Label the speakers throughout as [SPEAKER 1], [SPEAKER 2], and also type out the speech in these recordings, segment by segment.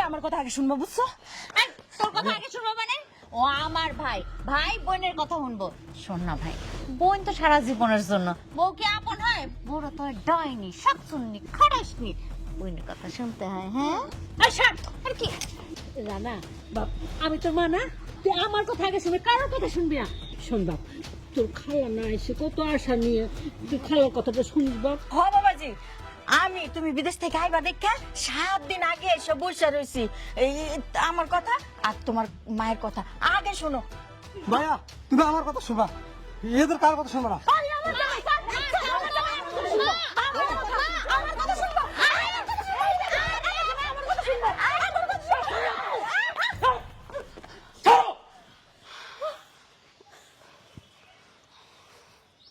[SPEAKER 1] আমার কথা আগে শুনবো, বুঝছো?
[SPEAKER 2] এই, তোর কথা আগে শুনবো মানে? ও আমার ভাই, ভাই বোনের কথা শুনবো। শোন না ভাই, বোন তো সারা জীবনের জন্য, বউ কি আপন হয়? বউরা তো ডাইনি, শাকচুন্নি, খাটাসনি, বোনের কথা শুনতে হয়। হ্যাঁ
[SPEAKER 1] আচ্ছা,
[SPEAKER 2] আর কি?
[SPEAKER 1] রানা বাপ, আমি তোর মা না, তুই আমার কথা আগে শুনবি, কারোর কথা শুনবি না। শোন বাপ, তোর খালা না এসে কত আশা নিয়ে তুই খালার কথাটা শুনিস বাপ। হ বাবাজি, আমি তুমি বিদেশ থেকে আইবা দেখা 7 দিন আগে এসে বসে রয়েছি। এই আমার কথা আর তোমার মায়ের কথা আগে শোনো।
[SPEAKER 3] ভাইয়া তুমি আমার কথা শোনা, এদের কার কথা শোনা না।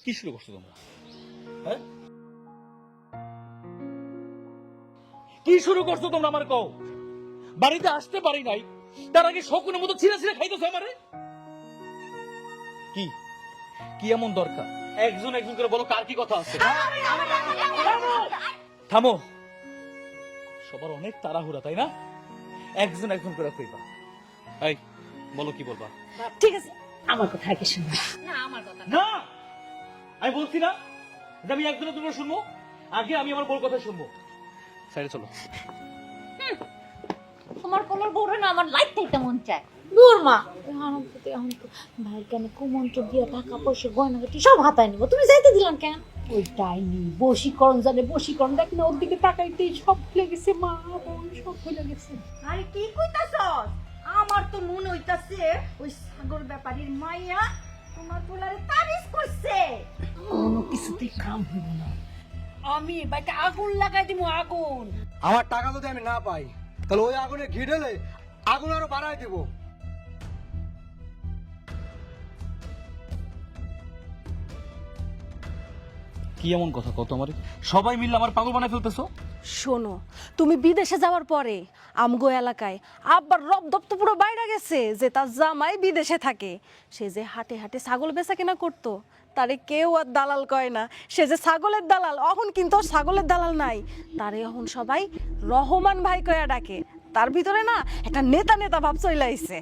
[SPEAKER 4] কি শুরু করছো তোমরা? হ্যাঁ, কি শুরু করছো তোমরা? আমার কও, বাড়িতে আসতে পারি নাই, তার আগে শকুনের মতো ছিঁড়া ছিঁড়া খাইতেছো আমারে। কি কি এমন দরকার? একজন একজন করে বলো, কার কি কথা আছে? থামো, সবার অনেক তাড়াহুড়া, তাই না? একজন একজন করে কইবা। এই বলো, কি বলবা?
[SPEAKER 1] ঠিক আছে, আমার কথা আগে শুনো।
[SPEAKER 2] না, আমার কথা না।
[SPEAKER 4] না, আমি বলছি না যে আমি একজনের দুটো শুনবো, আগে আমি আমার বউর কথা শুনবো। সাইডে চলো।
[SPEAKER 2] তোমার কোমর বউরে না আমার লাইট থেকে মন চায়।
[SPEAKER 1] দূর মা, এখন তো ভাইয়ের কেন কুমন্ত্র দিয়ে টাকা পয়সা গয়নাগাটি সব হাতায় নিব, তুমি যাইতে দিলাম কেন? ওই ডাইনি বশীকরণ জানে, বশীকরণ দেখ না, ওর দিকে তাকাইতেই সব ভুলে গেছে, মা বোন সব ভুলে গেছে।
[SPEAKER 5] আরে কি কইতাছস? আমার তো মনে হইতাছে ওই সাগর ব্যাপারীর মাইয়া তোমার পোলারে তাবিজ করছে।
[SPEAKER 1] কোনো কিছুতেই কাম হইব না, আমি বাইটা আগুন লাগাই দিব, আগুন।
[SPEAKER 3] আমার টাকা যদি আমি না পাই, তাহলে ওই আগুনে ঘি ঢেলে আগুন আরো বাড়াই দিব।
[SPEAKER 4] কি এমন কথা কত আমার? সবাই মিলে আমার পাগল বানায় ফেলতেছো।
[SPEAKER 6] শোনো, তুমি বিদেশে যাওয়ার পরে আমগো এলাকায় আব্বার রব দপ্ত পুরো বাইরে গেছে যে তার জামাই বিদেশে থাকে। সে যে হাটে হাটে ছাগল বেচা কেনা করতো, তারে কেউ আর দালাল কয় না। সে যে ছাগলের দালাল, অহন কিন্তু আর ছাগলের দালাল নাই, তারে অহন সবাই রহমান ভাই কয়া ডাকে। তার ভিতরে না একটা নেতা নেতা ভাব চলে আইছে।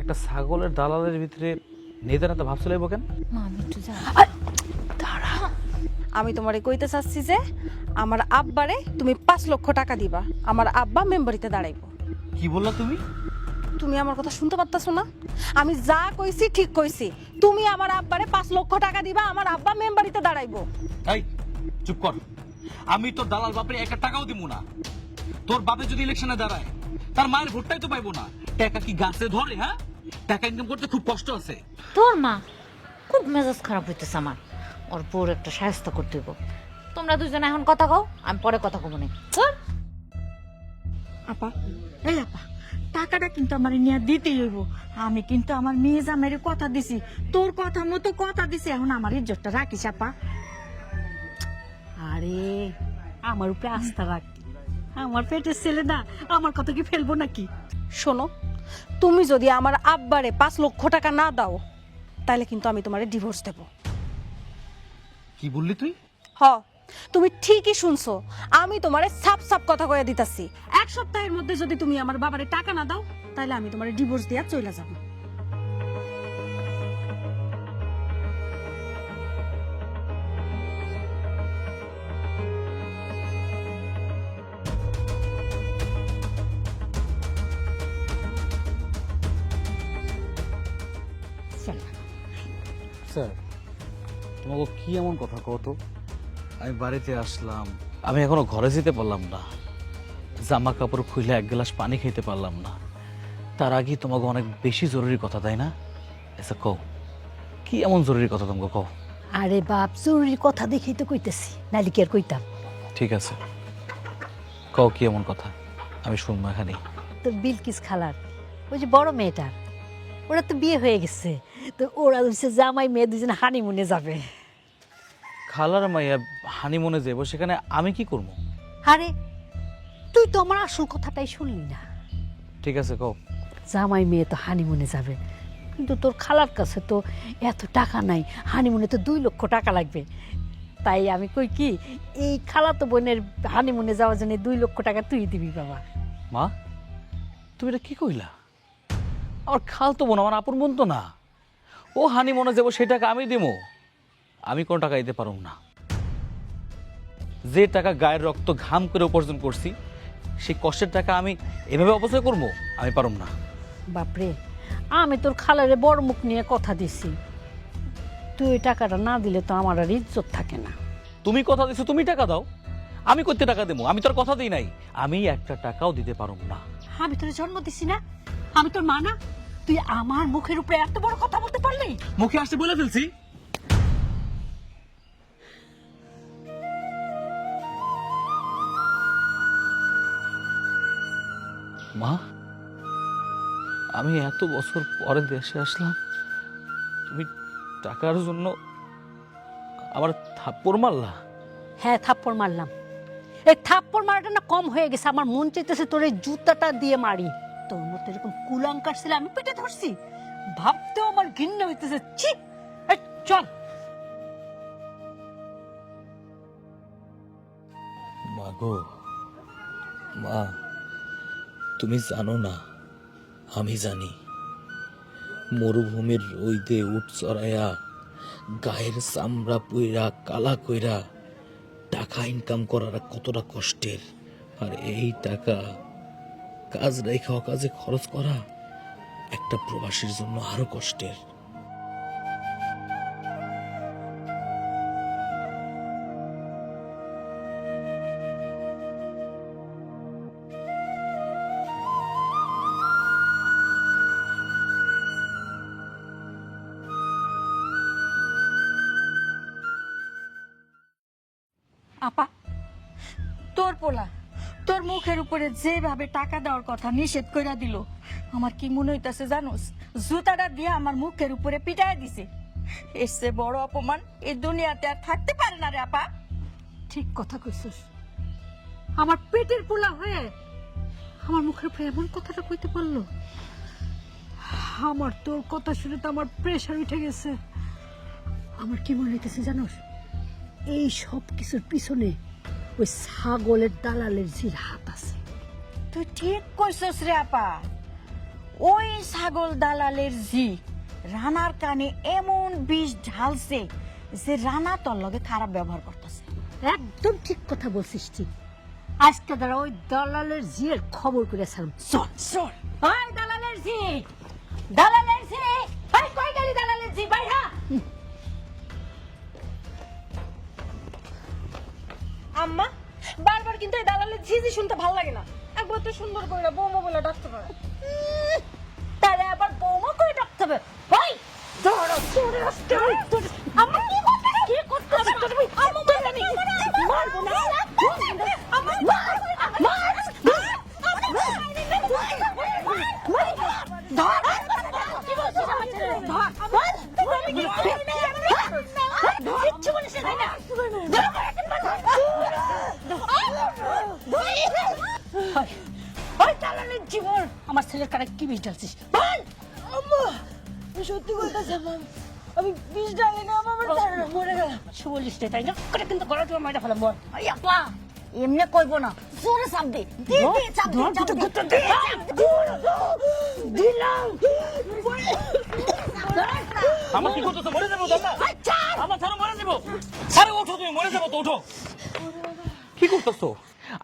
[SPEAKER 4] একটা ছাগলের দালালের ভিতরে নেতা নেতা ভাবছিল কেন?
[SPEAKER 2] মা, আমি একটু যা।
[SPEAKER 6] আমি তোমারে কইতে চাচ্ছি যে আমার আব্বারে তুমি 5 লক্ষ টাকা দিবা, আমার আব্বা মেম্বারিতে দাঁড়াইবো।
[SPEAKER 4] কি বললা তুমি?
[SPEAKER 6] তুমি আমার কথা শুনতে পারতাছো না? আমি যা কইছি ঠিক কইছি। তুমি আমার আব্বারে 5 লক্ষ টাকা দিবা, আমার আব্বা মেম্বারিতে দাঁড়াইবো।
[SPEAKER 4] এই চুপ কর, আমি তোর দালাল বাপরে 1 টাকাও দিব না। তোর বাপে যদি ইলেকশনে দাঁড়ায়, তার মায়ের ভোটটাই তো পাইবো না। টাকা কি গাছে ধরে? হ্যাঁ, টাকা ইনকাম করতে খুব কষ্ট আছে।
[SPEAKER 2] তোর মা খুব মেজাজ খারাপ হইতেছে আমার, ওর বউর একটা সাহায্য করতে হইব। তোমরা দুজনে এখন কথা কও, আমি পরে কথা কব না।
[SPEAKER 5] আপা, এই আপা, টাকাটা কিন্তু আমার নিয়ে দিতেই হইব। আমি কিন্তু আমার মেয়ে জামাইরে কথা দিছি, তোর কথা মতো কথা দিছি। এখন আমার ইজ্জতটা রাখিস আপা।
[SPEAKER 1] আরে আমার উপরে আস্থা রাখ, আমার পেটের ছেলে না, আমার কথা কি ফেলবো নাকি?
[SPEAKER 6] শোনো, তুমি যদি আমার আব্বারে 5 লক্ষ টাকা না দাও, তাহলে কিন্তু আমি তোমারে ডিভোর্স দেব।
[SPEAKER 4] কি বললি তুই?
[SPEAKER 6] হ, তুমি ঠিকই শুনছো, আমি তোমারে সাপ সাপ কথা কয়ে দিতাছি। 1 সপ্তাহের মধ্যে যদি তুমি আমার বাবারে টাকা না দাও, তাহলে আমি তোমারে ডিভোর্স দিয়া চলে যাব।
[SPEAKER 4] স্যার, তোমাকে কি এমন কথা কত? আমি বাড়িতে আসলাম, আমি এখনো ঘরে যেতে পারলাম না, জামা কাপড় খুলে 1 গ্লাস পানি খেতে পারলাম না। তার আগে তোমাকে অনেক বেশি জরুরি কথা, তাই না? আচ্ছা কও, কি এমন জরুরি কথা তোমাকে কও?
[SPEAKER 1] আরে বাপ, জরুরি কথা দেখেই তো কইতেছি, নাইলে কি আর কইতাম?
[SPEAKER 4] ঠিক আছে, কও কি এমন কথা, আমি শুনবো এখানে।
[SPEAKER 1] তো বিলকিস খালার ওই যে বড় মেয়েটার, ওরা তো বিয়ে হয়ে গেছে, তো ওরা হচ্ছে জামাই মেয়ে দুজনে হানিমুনে যাবে।
[SPEAKER 4] খালার মাইয়া হানিমুনে যাবো, সেখানে আমি কি করবো?
[SPEAKER 1] আরে তুই তো আমার আসল কথাটাই শুনলি না।
[SPEAKER 4] ঠিক আছে কও।
[SPEAKER 1] জামাই মেয়ে তো হানিমুনে যাবে, কিন্তু তোর খালার কাছে তো এত টাকা নাই, হানিমুনে তো 2 লক্ষ টাকা লাগবে। তাই আমি কই কি, এই খালাতো বোনের হানিমুনে যাওয়ার জন্য 2 লক্ষ টাকা তুই দিবি বাবা।
[SPEAKER 4] মা তুমি এটা কি কইলা? আমার খালতো বোন, আমার আপন বোন তো না। ও হানি মনে যাবো সেই টাকা আমি দিব? আমি কোন টাকা দিতে পারব না। যে টাকা গায়ের রক্ত ঘাম করে উপার্জন করছি, সেই কষ্টের টাকা আমি এভাবে অপচয় করবো? আমি পারব না।
[SPEAKER 1] বাপরে, আমি তোর খালারে বড় মুখ নিয়ে কথা দিছি, তুই ওই টাকাটা না দিলে তো আমার আর ইজ্জত থাকে না।
[SPEAKER 4] তুমি কথা দিছো, তুমি টাকা দাও। আমি কইতে টাকা দেবো? আমি তোর কথা দিই নাই। আমি একটা টাকাও দিতে পারব না।
[SPEAKER 1] আমি তোর জন্ম দিছি না, আমি তোর মা না? তুই আমার মুখের উপরে এত বড় কথা বলতে পারলি?
[SPEAKER 4] মুখে আসতে বলে ফেলছি। মা, আমি এত বছর পরে দেশে আসলাম, তুমি টাকার জন্য আমার থাপ্পড় মারলা?
[SPEAKER 1] হ্যাঁ, থাপ্পড় মারলাম। এই থাপ্পড় মারাটা না কম হয়ে গেছে, আমার মন চাইতেছে তোর এই জুতাটা দিয়ে মারি। তোর মতো এরকম কুলাঙ্কার ছিল আমি পেটে ধরছি, ভাবতেও আমার ঘৃণা হইতেছে। ছি, এই চল।
[SPEAKER 4] মা গো, মা তুমি জানো না, আমি জানি। মরুভূমির রোদে উঠ চড়াইয়া, গায়ের চামড়া পুইরা কালা কইরা টাকা ইনকাম করার কতটা কষ্টের। আর এই টাকা কাজ রেখা কাজে খরচ করা একটা প্রবাসীর জন্য আরো কষ্টের।
[SPEAKER 5] আপা, তোর পোলা তোর মুখের উপরে যেভাবে টাকা দেওয়ার কথা নিষেধ কইরা দিল, আমার কি মনে হইতাছে জানোস? জুতাটা দিয়ে আমার মুখের উপরে পিটায় দিছে। এর চেয়ে বড় অপমান এই দুনিয়াতে আর থাকতে পারে না রে আপা।
[SPEAKER 1] ঠিক কথা কইছিস, আমার পেটের পোলা হয়ে আমার মুখের উপরে এমন কথাটা কইতে পারলো। আমার তোর কথা শুনে তো আমার প্রেশার উঠে গেছে। আমার কি মনে হইতেছে জানোস, এই সব কিছুর পিছনে ওই ছাগলের দালালের জির হাত আছে।
[SPEAKER 5] তুই ঠিক কইছস রে আপা। ওই ছাগল দালালের জি রানার কানে এমন বিষ ঢালছে যে রানা তোর লগে খারাপ ব্যবহার করতেছে।
[SPEAKER 1] একদম ঠিক কথা বলছিস। ঠিক আজকে দ্বারা ওই দালালের জির খবর করেছিলাম। চল চল। ওই দালালের জি, দালালের জি, ভাই কই গেলি দালালের জি? বাইরা।
[SPEAKER 6] আম্মা, বারবার কিন্তু এই দালালের ঝিঝি শুনতে ভালো লাগে না। একবার তো সুন্দর করে বৌমা বলে ডাকতে পারে।
[SPEAKER 1] তারে আবার বৌমা করে ডাকতে হবে? ভাই ধরো তোরে আজকে আম্মা কি করতে তুমি? আম্মা মারবো না, মারবো না, আম্মা মার মার ধর। কি বলছিস আমার ছেলে? ধর কিচ্ছু বলিস না, জীবন আমার ছেলের কানে কি বিষ ঢালছিস?
[SPEAKER 6] সত্যি বলতেছে আমি বিষ ঢালি না, আমার মরে গেলাম।
[SPEAKER 1] বলিস তাই না? করে কিন্তু গলা তোমার মাইটা ফেলাম। বল
[SPEAKER 5] আপা এমনি কইবো না, জোরে চাপ দে।
[SPEAKER 1] দিলাম।
[SPEAKER 4] আমার কি করতেছো? মরে যাবো দাদা, আমার ছাড়া মরে যাবো। আরে ওঠো, তুমি মরে যাবো তো, ওঠো। কি করতেছো?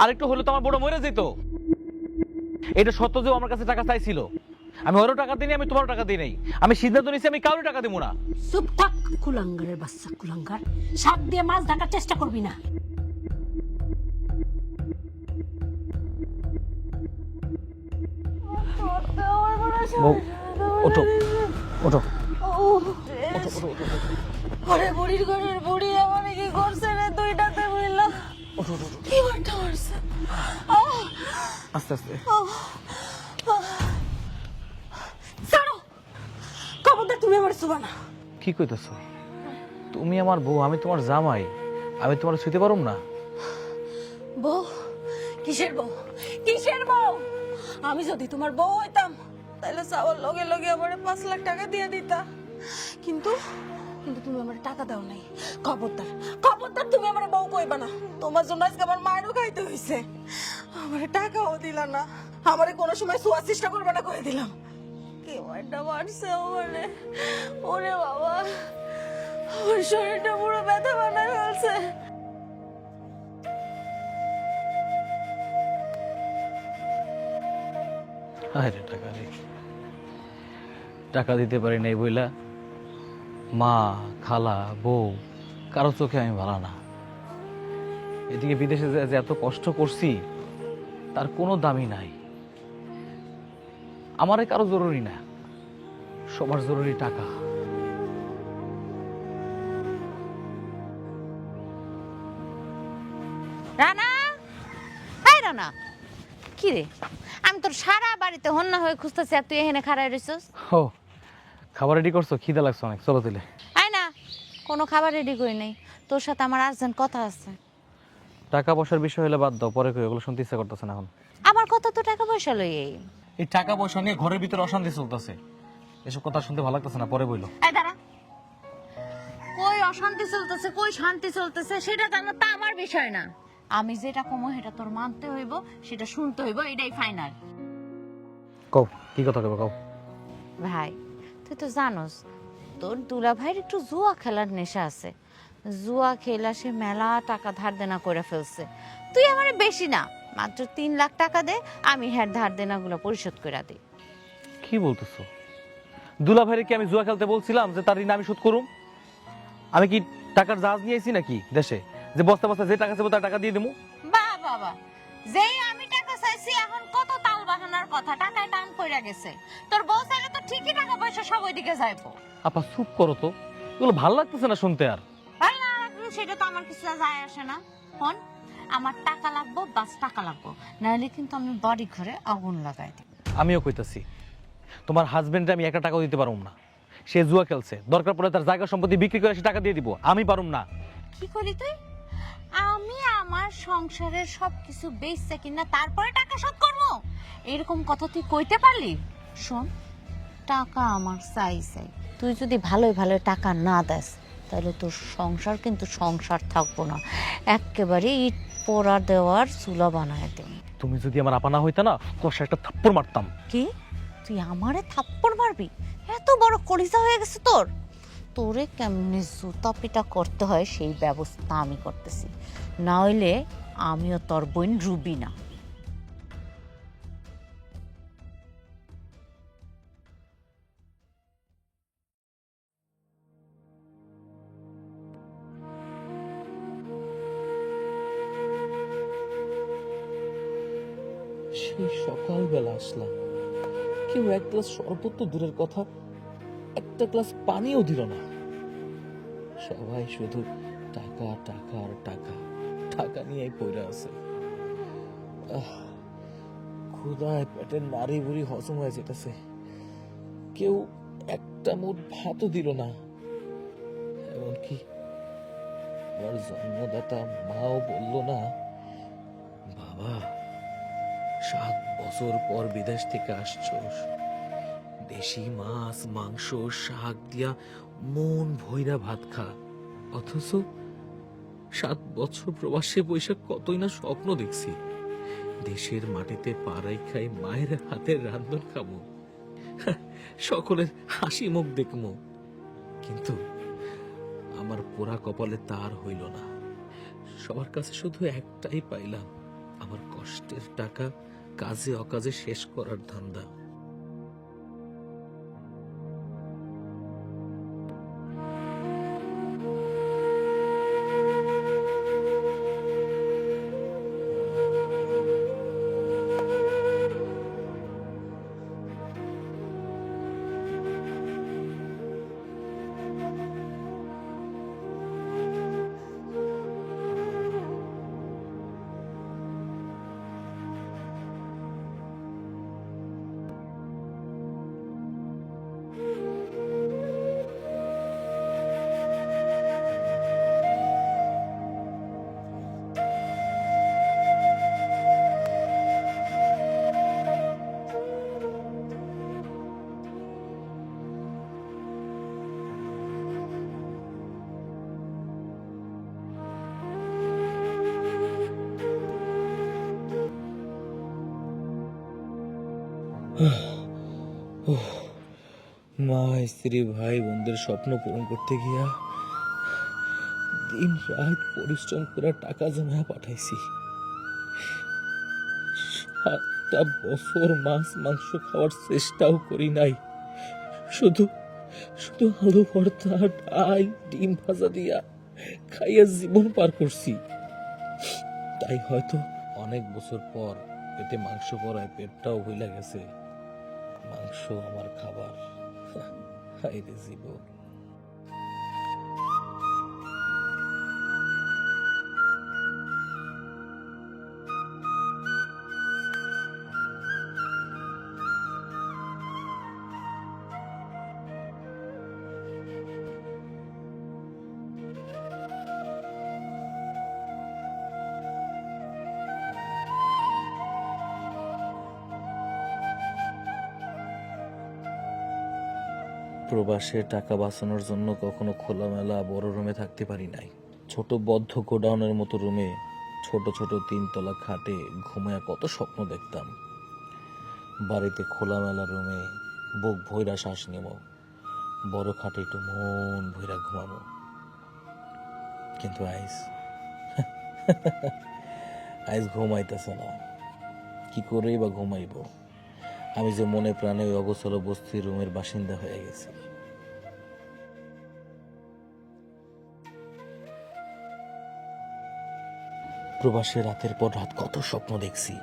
[SPEAKER 4] আরেকটু হলে তো আমার বড় মরে যেত। এটা সত্য যে আমার কাছে টাকা চাইছিল, আমি ওরও টাকা দিই, আমি তোমারও টাকা দিই নাই। আমি সিদ্ধান্ত নিয়েছি আমি কারোর টাকা দেবো না।
[SPEAKER 1] চুপ থাক কুলাঙ্গারের বাচ্চা, কুলাঙ্গার। সাপ দিয়ে মাছ ঢাকার চেষ্টা করবি না।
[SPEAKER 4] ওঠো ওঠো।
[SPEAKER 6] আরে বুড়ির ঘরের বুড়ি আমার কি করছে রে? দুইটাতে মিলল কি মারটা মারছে।
[SPEAKER 4] আস্তে আস্তে।
[SPEAKER 6] ছাড়ো, খবরদার তুমি আমার ছুবা না।
[SPEAKER 4] কি কইতেছো? তুমি আমার বউ, আমি তোমার জামাই, আমি তোমার ছুঁতে পারুম না?
[SPEAKER 6] বউ? কিসের বউ? কিসের বউ? আমি যদি তোমার বউ হইতাম তাহলে চাওয়ার লগে লগে আমার 5 লাখ টাকা দিয়ে দিতা। কিন্তু কিন্তু তুমি আমার টাকা দাও নাই। খবরদার খবরদার তুমি আমার বউ কইবা না। তোমার জন্য আজকে আমার মায়েরও খাইতে হইছে, আমার টাকাও দিলা না।
[SPEAKER 5] আমারে কোনো সময় শোয়ার চেষ্টা করবে না করে দিলাম। কেউ একটা মারছে আমারে। ওরে বাবা, আমার শরীরটা পুরো ব্যথা বানায় ফেলছে।
[SPEAKER 4] আরে টাকা রে, টাকা দিতে পারি নাই বইলা মা, খালা, বউ কারো চোখে আমি ভালো না। এদিকে বিদেশে যে এত কষ্ট করছি তার কোনো দামই নাই। আমারে কারো জরুরি না, সবার জরুরি টাকা।
[SPEAKER 2] রানা, হাই রানা, কি রে? আমি তোর সারা বাড়িতে হন্না হয়ে খুঁজতেছি আর তুই এখানে খাড়াই রইছস।
[SPEAKER 4] ও, খাবার রেডি করছো? খিদে লাগছে অনেক, চলো দিলে।
[SPEAKER 2] আয় না, কোনো খাবার রেডি করি নাই, তোর সাথে আমার আর্জেন্ট কথা আছে।
[SPEAKER 4] টাকা পয়সার বিষয় হলে বাদ দাও, পরে কই, ওগুলো শুনতে ইচ্ছা করতেছে না এখন।
[SPEAKER 2] আমার কথা তো টাকা পয়সা লই।
[SPEAKER 4] এই টাকা পয়সা নিয়ে ঘরের ভিতরে অশান্তি চলতেছে, এসব কথা শুনতে ভালো লাগতেছে না, পরে বইলো।
[SPEAKER 2] এই দাঁড়া, কই অশান্তি চলতেছে কই শান্তি চলতেছে সেটা জানো তা আমার বিষয় না। আমি যেটা কমো সেটা তোর মানতে হইব, সেটা শুনতে হইব, এটাই ফাইনাল।
[SPEAKER 4] কও কি কথা কইবা, কও।
[SPEAKER 2] ভাই তুই তো জানোস তোর দুলা ভাইয়ের একটু জুয়া খেলার নেশা আছে। জুয়া খেলা সে মেলা টাকা ধার দেনা করে ফেলছে। তুই আমারে বেশি না, মাত্র 3 লাখ টাকা দে, আমি হ্যাঁ ধার দেনাগুলো পরিশোধ করে দিই।
[SPEAKER 4] কি বলতেছো? দুলা ভাইরে কি আমি জুয়া খেলতে বলছিলাম যে তার ঋণ আমি শোধ করুম? আমি কি টাকার জাহাজ নিয়ে আইছি নাকি দেশে যে বস্তা বস্তা যে টাকা চাইবো তার টাকা দিয়ে দেবো?
[SPEAKER 2] বাহ বাবা, যেই আমি টাকা চাইছি এখন কত তাল বাহানার কথা, টাকায় টান পড়ে গেছে। তোর বউ চাইলে তো ঠিকই টাকা পয়সা সব ওইদিকে যাইবো।
[SPEAKER 4] আপা চুপ করো তো, এগুলো ভালো লাগতেছে না শুনতে। আর
[SPEAKER 2] ভালো না লাগলে সেটা তো আমার কিছু যায় আসে না। ফোন, আমার টাকা লাগবো, বাস টাকা লাগবো, নাহলে কিন্তু আমি বাড়ি ঘরে আগুন লাগাই দিই।
[SPEAKER 4] আমিও কইতাছি, তোমার হাজবেন্ডে আমি একটা টাকাও দিতে পারুম না। সে জুয়া খেলছে, দরকার পড়লে তার জায়গা সম্পত্তি বিক্রি করে সে টাকা দিয়ে দিব, আমি পারুম না।
[SPEAKER 2] কি করি তুই? আমি আমার সংসারের সবকিছু বেচছে কিনা তারপরে টাকা শোধ করবো, এরকম কথা তুই কইতে পারলি? শোন, টাকা আমার চাই চাই। তুই যদি ভালোই ভালো টাকা না দেস তাহলে তোর সংসার কিন্তু সংসার থাকবো না, একেবারে ইট পোড়া দেওয়ার চুলা বানায় দেব।
[SPEAKER 4] তুমি যদি আমার আপা না হইতা না, তোর সে একটা থাপ্পড় মারতাম।
[SPEAKER 2] কি? তুই আমারে থাপ্পড় মারবি? এত বড় কলিজা হয়ে গেছে তোর? তোরে কেমনে জুতা পিটা করতে হয় সেই ব্যবস্থা আমি করতেছি, না হইলে আমিও তোর বোন রুবি না।
[SPEAKER 4] সেই সকালবেলা আসলাম, কেউ এক গ্লাস শরবত তো দূরের কথা, একটা গ্লাস পানিও দিল না। সবাই শুধু টাকা টাকা আর টাকা, টাকা নিয়েই পড়ে আছে। ক্ষুধায় পেটের নাড়ি বুড়ি হজম হয়ে যেতেছে, কেউ একটা মুঠ ভাতও দিল না। এমনকি আমার জন্মদাতা মাও বলল না, বাবা 7 বছর পর বিদেশ থেকে আসছোস, দেশি মাছ মাংস শাক দিয়া মন ভইরা ভাত খা। অথচ 7 বছর প্রবাসে বৈশাখ কতই না স্বপ্ন দেখছি, দেশের মাটিতে পাড়াই খাই মায়ের হাতের রান্ধন খাবো, সকলের হাসি মুখ দেখবো। কিন্তু আমার পোড়া কপালে তার হইল না। সবার কাছে শুধু একটাই পাইলাম, আমার কষ্টের টাকা কাজে অকাজে শেষ করার ধান্দা। মা স্ত্রী ভাই বোনদের স্বপ্ন পূরণ করতে গিয়া দিন রাত পরিশ্রম করে টাকা জমা পাঠাইছি। 7টা বছর মাছ মাংস খাওয়ার চেষ্টাও করি নাই, শুধু শুধু আলু ভর্তা, ডাল, ডিম ভাজা দিয়া খাইয়া জীবন পার করছি। তাই হয়তো অনেক বছর পর পেটে মাংস পড়ায় পেটটাও ভুলে গেছে মাংস আমার খাবার। হায়রে জীবন। প্রবাসে টাকা বাঁচানোর জন্য কখনো খোলামেলা বড় রুমে থাকতে পারি নাই। ছোট বদ্ধ গোডাউনের মতো রুমে ছোট ছোট 3 তলা খাটে ঘুমায় কত স্বপ্ন দেখতাম। বাড়িতে খোলামেলা রুমে বুক ভৈরা শ্বাস নেব, বড় খাটে একটু মন ভৈরা ঘুমাবো। কিন্তু আইস ঘুমাইতেছে না, কি করেই বা ঘুমাইব? আমি যে মনে প্রাণে ওই অগোছালো বস্তির রুমের বাসিন্দা হয়ে গেছি। প্রবাসে রাতের পর রাত কত স্বপ্ন দেখছি।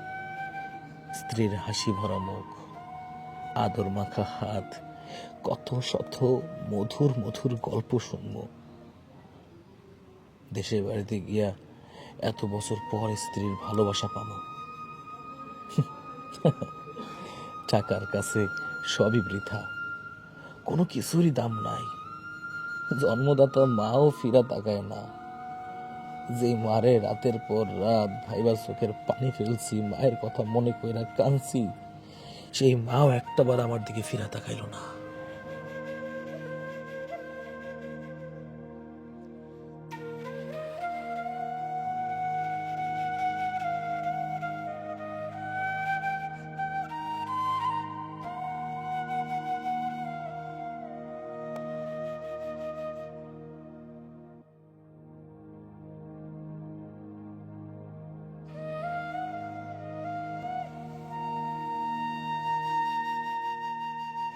[SPEAKER 4] স্ত্রীর হাসি ভরা মুখ, আদর মাখা হাত, কত শত মধুর মধুর গল্প শুনব। দেশের বাড়িতে গিয়া এত বছর পর স্ত্রীর ভালোবাসা পাবো। টাকার কাছে সবই বৃথা, কোনো কিছুরই দাম নাই। জন্মদাতা মাও ফিরা তাকায় না। যে মারে রাতের পর রাত ভাইবার চোখের পানি ফেলছি, মায়ের কথা মনে কইরা কাঁদছি, সেই মাও একটাবার আমার দিকে ফিরা তাকাইল না।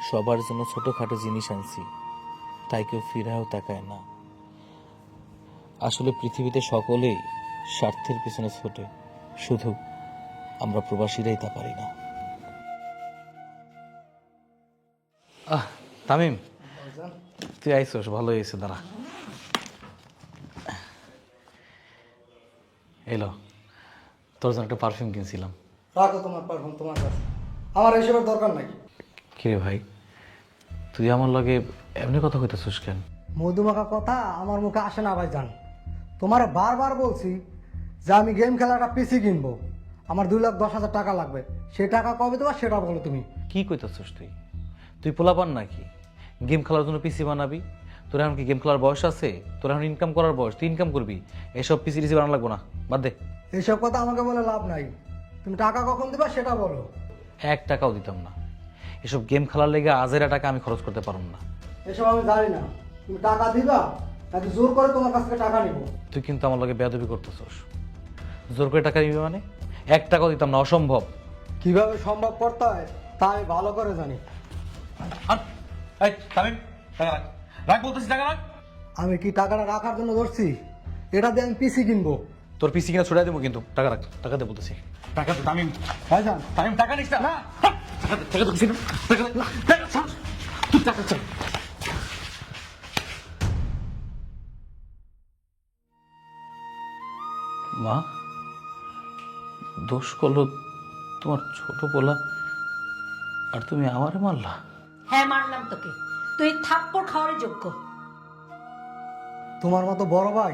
[SPEAKER 4] সবার জন্য ছোটখাটো জিনিস আনছি, তাই কেউ ফিরাও তাকায় না। আসলে পৃথিবীতে সকলেই স্বার্থের পিছনে ছোটে, শুধু আমরা প্রবাসীরাই তা পারি না। তামিম, তুই আইসোস, ভালো হয়েছে। দাঁড়া, এলো তোর জন্য একটা পারফিউম কিনছিলাম।
[SPEAKER 3] রাখো তোমার পারফিউম তোমার কাছে, আমার এইসবের দরকার নাই।
[SPEAKER 4] কিরে ভাই, তুই আমার লগে এমনি কথা কইতেছিস কেন?
[SPEAKER 3] মধুমাখা কথা আমার মুখে আসে না ভাইজান। তোমার বারবার বলছি যে আমি গেম খেলার একটা পিসি কিনবো, আমার 2,10,000 টাকা লাগবে। সে টাকা কবে দেবা সেটা বলো তুমি।
[SPEAKER 4] কি কইতেছিস তুই? তুই পোলাপান নাকি গেম খেলার জন্য পিসি বানাবি? তোর এখন কি গেম খেলার বয়স আছে? তোর এখন ইনকাম করার বয়স, তুই ইনকাম করবি। এসব পিসি টিসি বানানো লাগবো না, বাদ দে।
[SPEAKER 3] এইসব কথা আমাকে বলে লাভ নাই, তুমি টাকা কখন দেবা সেটা বলো।
[SPEAKER 4] 1 টাকাও দিতাম না। এসব গেম খেলার লেগে আজেরা টাকা আমি খরচ করতে পারব না।
[SPEAKER 3] এসব আমি জানি না, তুমি টাকা দিবা নাকি জোর করে তোমার কাছ থেকে টাকা নিব।
[SPEAKER 4] তুই কিন্তু আমার লগে বেয়াদবি করতেছস। জোর করে টাকা নিবি মানে? 1 টাকাও দিতাম না, অসম্ভব।
[SPEAKER 3] কিভাবে সম্ভব করতে হয় তা আমি ভালো করে জানি। আমি কি টাকাটা রাখার জন্য ধরছি? এটা দিয়ে আমি পিসি কিনবো।
[SPEAKER 4] তোর পিসি কিনা ছুড়াই দেবো কিন্তু। টাকা রাখ, টাকা দে বলতেছি।
[SPEAKER 3] টাকা তো তামিম ভাইজান, তামিম টাকা নিস না।
[SPEAKER 4] টাকা তো ছিল, টাকা দে, টাকা ছাড়। তুই টাকা চাই। মা, দোষ করলো তোমার ছোট পোলা, আর তুমি আমারে মারলা?
[SPEAKER 1] হ্যাঁ, মারলাম তোকে। তুই থাপ্পড় খাওয়ার যোগ্য।
[SPEAKER 3] তোমার মতো বড় ভাই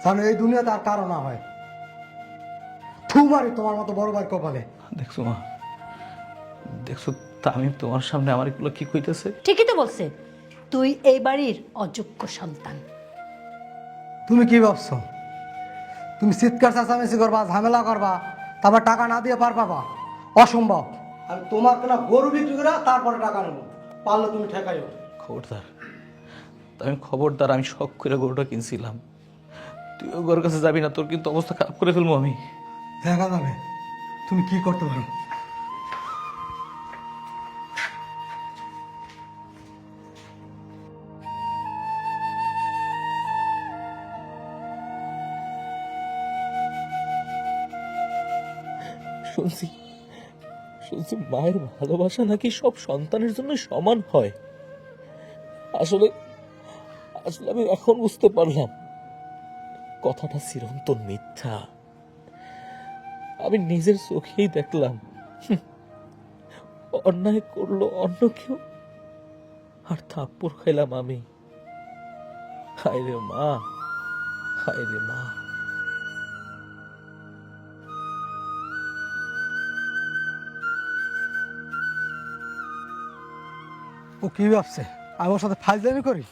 [SPEAKER 3] জানো এই দুনিয়াতে আর কারো না হয়। থুবারি তোমার মতো বড় ভাই কপালে।
[SPEAKER 4] দেখছো মা, দেখছো তামিম তোমার সামনে আমার এগুলো কি কইতেছে?
[SPEAKER 1] ঠিকই তো বলছে, তুই এই বাড়ির অযোগ্য সন্তান।
[SPEAKER 3] তুমি কি ভাবছো? তুমি চিৎকার চেঁচামেচি করবা, ঝামেলা করবা, তারপর টাকা না দিয়ে পার পাবা? অসম্ভব। আমি তোমার কেনা গরু বিক্রি করে তারপরে টাকা নেবো, পারলে তুমি ঠেকাইও।
[SPEAKER 4] খবরদার আমি খবরদার, আমি শখ করে গরুটা কিনছিলাম, তুই ওই গরুর কাছে যাবি না, তোর কিন্তু অবস্থা খারাপ করে ফেলবো আমি।
[SPEAKER 3] দেখা যাবে তুমি কি করতে পারো।
[SPEAKER 4] শুনছি শুনছি মায়ের ভালোবাসা নাকি সব সন্তানের জন্য সমান হয়। আসলে আসলে আমি এখন বুঝতে পারলাম কথাটা চিরন্তন মিথ্যা। আমি নিজের চোখেই দেখলাম অন্যায় করলো অন্য কেউ, আর থাপ্পড় খাইলাম আমি। হায় রে মা, হায় রে মা।
[SPEAKER 3] ও কি ভাবছে আমি ওর সাথে ফাইজলামি করি?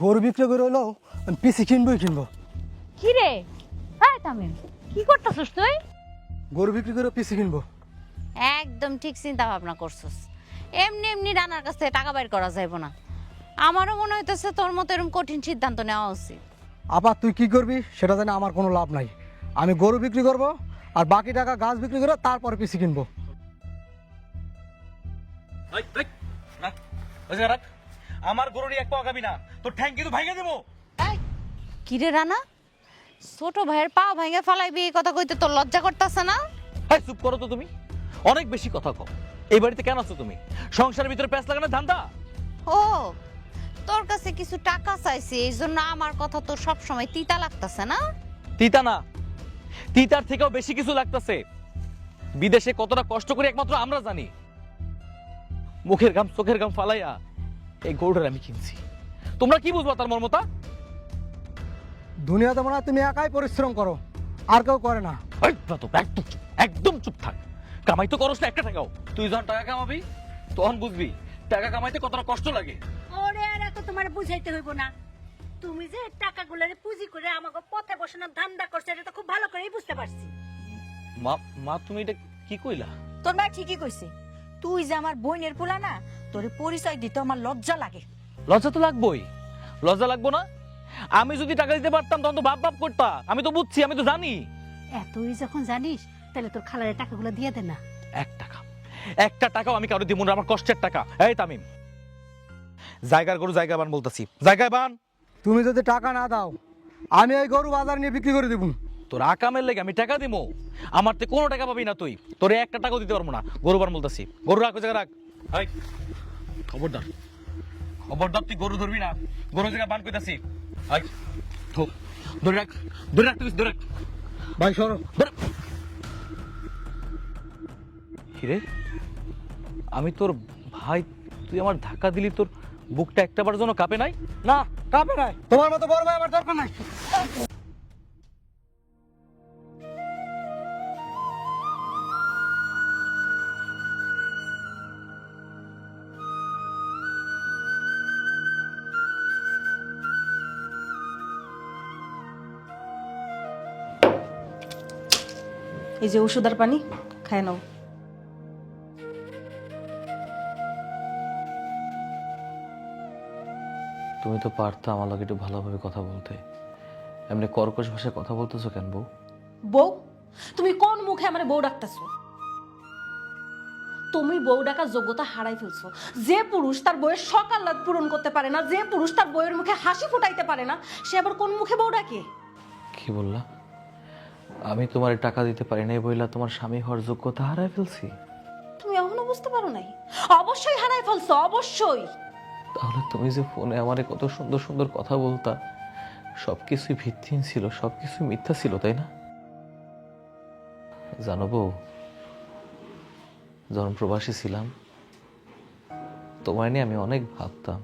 [SPEAKER 3] গরু বিক্রি করে হলেও আমি পিসি কিনবই কিনবো।
[SPEAKER 2] কি রে হ্যাঁ তামিম, কি করতেছিস তুই?
[SPEAKER 3] গরু বিক্রি করে পিসি কিনবো।
[SPEAKER 2] একদম ঠিক চিন্তা ভাবনা করছিস। এমনি এমনি রানার কাছ থেকে টাকা বাইর করা যাইব না। আমারও মনে হইতেছে তোর মতো এরকম কঠিন সিদ্ধান্ত নেওয়া উচিত।
[SPEAKER 3] আবার তুই কি করবি সেটা জানি আমার কোনো লাভ নাই। আমি গরু বিক্রি করব আর বাকি টাকা গাছ বিক্রি করে তারপরে পিসি কিনবো।
[SPEAKER 4] আমার গরু নিয়ে এক পা আগাবি না, তোর ঠ্যাং কিন্তু ভাঙে দেবো।
[SPEAKER 2] কি রে রানা, ছোট ভাইয়ের পা ভাঙে ফেলাইবি এই কথা কইতে তোর লজ্জা করতেছে না?
[SPEAKER 4] হ্যাঁ চুপ করো তো তুমি, অনেক বেশি কথা কও। এই বাড়িতে কেন আছো তুমি? সংসারের ভিতরে প্যাঁচ লাগানো ধান্দা?
[SPEAKER 2] ও তোর কাছে কিছু টাকা চাইছি এই জন্য আমার কথা তোর সব সময় তিতা লাগতাছে না?
[SPEAKER 4] তিতা না, তিতার থেকেও বেশি কিছু লাগতেছে। বিদেশে কতটা কষ্ট করে একমাত্র আমরা জানি। মুখের ঘাম চোখের ঘাম ফালাইয়া এই গরুটার আমি কিনছি। তোমরা কি বুঝবা তার মর্মতা?
[SPEAKER 3] দুনিয়াতে মনে হয় তুমি একাই পরিশ্রম করো, আর কেউ করে না।
[SPEAKER 4] একদম চুপ, একদম চুপ থাক। কামাই তো করস না একটা টাকাও। তুই যখন টাকা কামাবি তখন বুঝবি টাকা কামাইতে কতটা কষ্ট লাগে।
[SPEAKER 1] ওরে আর এত তোমার বুঝাইতে হইব না। তুমি যে টাকাগুলোরে পুঁজি করে আমাকে পথে বসানোর ধান্দা করছো এটা তো খুব ভালো করেই বুঝতে পারছি।
[SPEAKER 4] মা মা তুমি এটা কি কইলা?
[SPEAKER 5] তোর মা ঠিকই কইছে, তুই যে আমার বোনের পোলা না, তোরে পরিচয় দিতে আমার লজ্জা লাগে।
[SPEAKER 4] লজ্জা তো লাগবোই, লজ্জা লাগবো না? আমি যদি টাকা দিতে পারতাম তখন তো বাপ বাপ করতা। আমি তো বুঝছি, আমি তো জানি।
[SPEAKER 1] এতই যখন জানিস তাহলে তোর খালারে টাকাগুলো দিয়ে দে না।
[SPEAKER 4] একটা টাকাও আমি কারো দিব না, আমার কষ্টের টাকা। এই তামিম, জায়গার গরু জায়গা বান বলতাছি, জায়গায় বান।
[SPEAKER 3] তুমি যদি টাকা না দাও আমি এই গরু বাজার নিয়ে বিক্রি করে দিব।
[SPEAKER 4] তোর আকামের লেগে আমি টাকা দিব, আমার তো কোনো টাকা পাবি না তুই। তোর একটা টাকাও দিতে পারবো না। গরু বান বলতাছি, গরু রাখ, ওই জায়গা রাখ। এই, খবরদার খবরদার, তুই গরু ধরবি না। গরু জায়গা বান কইতাছি। এই, ধরে রাখ, ধরে রাখ, তুই ধরে রাখ।
[SPEAKER 3] ভাই সরো।
[SPEAKER 4] হিরে, আমি তোর ভাই, তুই আমার ধাক্কা দিলি, তোর বুকটা একটাবার জন্য কাঁপে নাই?
[SPEAKER 3] না কাপে নাই, তোমার মতো বড় ভাই আমার দরকার নাই।
[SPEAKER 6] এই যে ওষুধ আর পানি খায় নাও।
[SPEAKER 4] তুমি তো পারতা আমার লগে একটু ভালোভাবে কথা বলতে। এমনি কর্কশ ভাষায় কথা বলতেছো কেন বউ?
[SPEAKER 6] বউ? তুমি কোন মুখে আমার বউ ডাকতেছো? তুমি বউ ডাকার যোগ্যতা হারাই ফেলছো। যে পুরুষ তার বউয়ের শখ আহ্লাদ পূরণ করতে পারে না, যে পুরুষ তার বউয়ের মুখে হাসি ফুটাইতে পারে না, সে আবার কোন মুখে বউ ডাকে?
[SPEAKER 4] কি বললা? আমি তোমার টাকা দিতে পারি নাই বইলা তোমার স্বামী হওয়ার যোগ্যতা হারাই ফেলছি?
[SPEAKER 6] তুমি এখনো বুঝতে পারো নাই? অবশ্যই হারাই ফেলছো, অবশ্যই।
[SPEAKER 4] তাহলে তুমি যে ফোনে আমারে কত সুন্দর সুন্দর কথা বলতা, সবকিছুই ভিত্তিহীন ছিল, সবকিছু মিথ্যা ছিল, তাই না? জানো বউ, যখন প্রবাসী ছিলাম তোমায় নিয়ে আমি অনেক ভাবতাম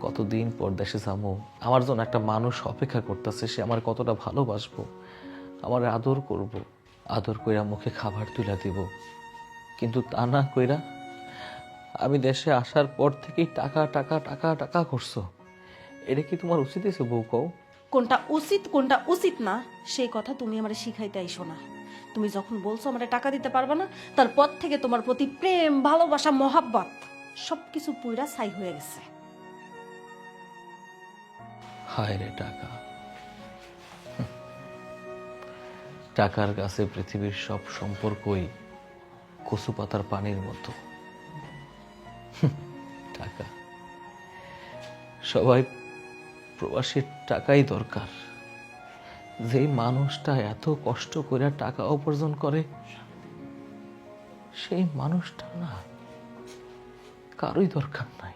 [SPEAKER 4] কতদিন পর দেশে যাবো, আমার জন্য একটা মানুষ অপেক্ষা করতেছে, সে আমার কতটা ভালোবাসবো, আমার আদর করব, আদর কইরা মুখে খাবার তুলে দিব। কিন্তু তা না কইরা আমি দেশে আসার পর থেকেই টাকা টাকা টাকা টাকা করছো। এটা কি তোমার উচিত হয়েছে বউ? কও
[SPEAKER 6] কোনটা উচিত কোনটা উচিত না সেই কথা তুমি আমার শিখাইতে আইসো না। তুমি যখন বলছো আমার টাকা দিতে পারবে না, তারপর থেকে তোমার প্রতি প্রেম, ভালোবাসা, মহাব্বত সবকিছু পুরা ছাই হয়ে গেছে।
[SPEAKER 4] হায় রে টাকা, টাকার কাছে পৃথিবীর সব সম্পর্কই কচু পাতার পানির মতো। টাকা, সবাই প্রবাসীর টাকাই দরকার। যেই মানুষটা এত কষ্ট করে টাকা উপার্জন করে, সেই মানুষটা না কারোই দরকার নাই।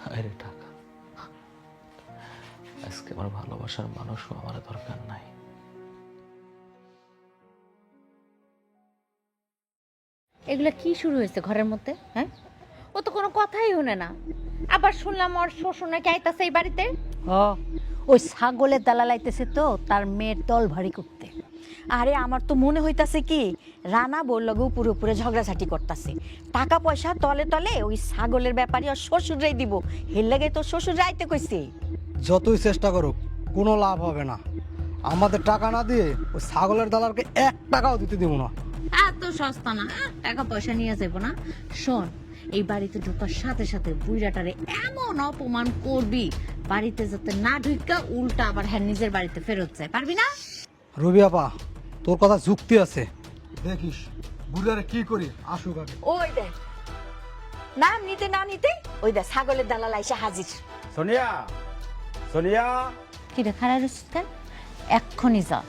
[SPEAKER 4] হায় রে টাকা, আজকে আমার ভালোবাসার মানুষও আমার দরকার নাই।
[SPEAKER 2] এগুলা কি শুরু হয়েছে ঘরের মধ্যে? হ্যাঁ, ও তো কোনো কথাই শুনে না। আবার শুনলাম ওর শ্বশুর নাকি আইতাছে এই বাড়িতে।
[SPEAKER 5] ওই ছাগলের দালাল আইতেছে তো তার মেয়ের দল ভারী করতে। আরে আমার তো মনে হইতাছে কি রানা বলল উপরে উপরে ঝগড়াঝাটি করতেছে, টাকা পয়সা তলে তলে ওই ছাগলের ব্যাপারে ওর শ্বশুররাই দিব। হের লাগে তো শ্বশুর রাইতে কইছে।
[SPEAKER 3] যতই চেষ্টা করুক কোনো লাভ হবে না। আমাদের টাকা না দিয়ে ওই ছাগলের দালালকে 1 টাকাও দিতে দিব না।
[SPEAKER 2] এত সস্তা না, টাকা পয়সা নিয়ে যাবো না। শোন, এই বাড়িতে ঢোকার সাথে সাথে বুইড়াটারে এমন অপমান করবি, বাড়িতে যাতে না ঢুকা উল্টা আবার হ্যাঁ নিজের বাড়িতে ফেরত যায়। পারবি না?
[SPEAKER 3] রবি আপা, তোর কথা যুক্তি আছে, দেখিস বুড়ারে কি করি। আসুক আগে।
[SPEAKER 5] ওই দেখ নাম নিতে না নিতে ওই দেখ ছাগলের দালাল আইসা হাজির।
[SPEAKER 7] সোনিয়া, সোনিয়া,
[SPEAKER 2] কি রে খারাপ কেন? এক্ষুনি যা,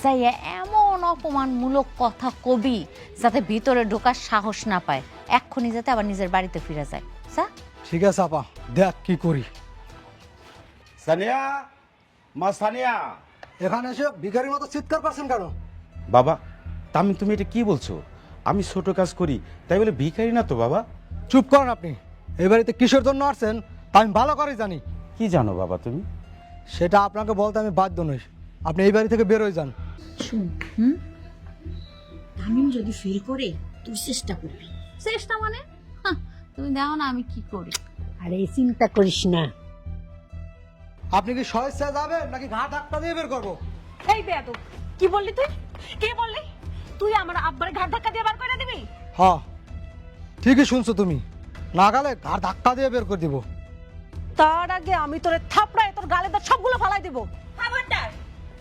[SPEAKER 2] যাইয়া এমন অপমানমূলক কথা কবি যাতে ভিতরে ঢোকার সাহস না পায়। এক্ষুনি যাতে আবার নিজের বাড়িতে ফিরে যায়। যা।
[SPEAKER 3] ঠিক আছে আপা, দেখ কি করি।
[SPEAKER 7] সানিয়া, মা সানিয়া।
[SPEAKER 3] এখানে এসে ভিখারির মতো চিৎকার করছেন কেন?
[SPEAKER 7] বাবা, তুমি এটা কি বলছো? আমি ছোট কাজ করি তাই বলে ভিখারি না তো বাবা।
[SPEAKER 3] চুপ করেন আপনি। এই বাড়িতে কিসের জন্য আসছেন তা আমি ভালো করে জানি।
[SPEAKER 7] কি জানো বাবা তুমি?
[SPEAKER 3] সেটা আপনাকে বলতে আমি বাধ্য নই। আপনি এই বাড়ি থেকে বের হয়ে যান।
[SPEAKER 2] শুন, তামিম যদি ফিল করে তুই চেষ্টা করবি। চেষ্টা মানে তুমি দেখো না আমি কি করি।
[SPEAKER 1] আরে চিন্তা করিস না।
[SPEAKER 3] আপনি কি স্বেচ্ছায় যাবেন নাকি ঘাট ধাক্কা দিয়ে বের করবো?
[SPEAKER 6] এই বেয়াদব, কি বললি তুই? কে বললি? তুই আমার আব্বার ঘাট ধাক্কা দিয়ে বার করে দিবি?
[SPEAKER 3] হ্যাঁ, ঠিকই শুনছো তুমি। না গেলে ঘাট ধাক্কা দিয়ে বের করে দিব।
[SPEAKER 6] তার আগে আমি তোরে থাপড়ায় তোর গালে দাঁত সবগুলো ফালাই দিব।
[SPEAKER 2] খবরদার,